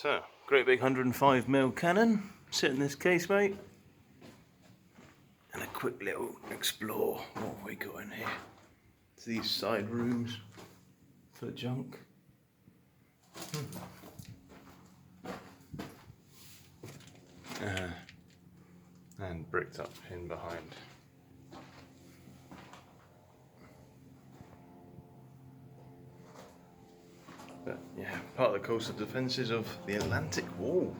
So, great big 105mm cannon, sit in this casemate, and a quick little explore. What have we got in here? It's these side rooms for junk. And bricked up in behind. But yeah, part of the coastal defences of the Atlantic Wall.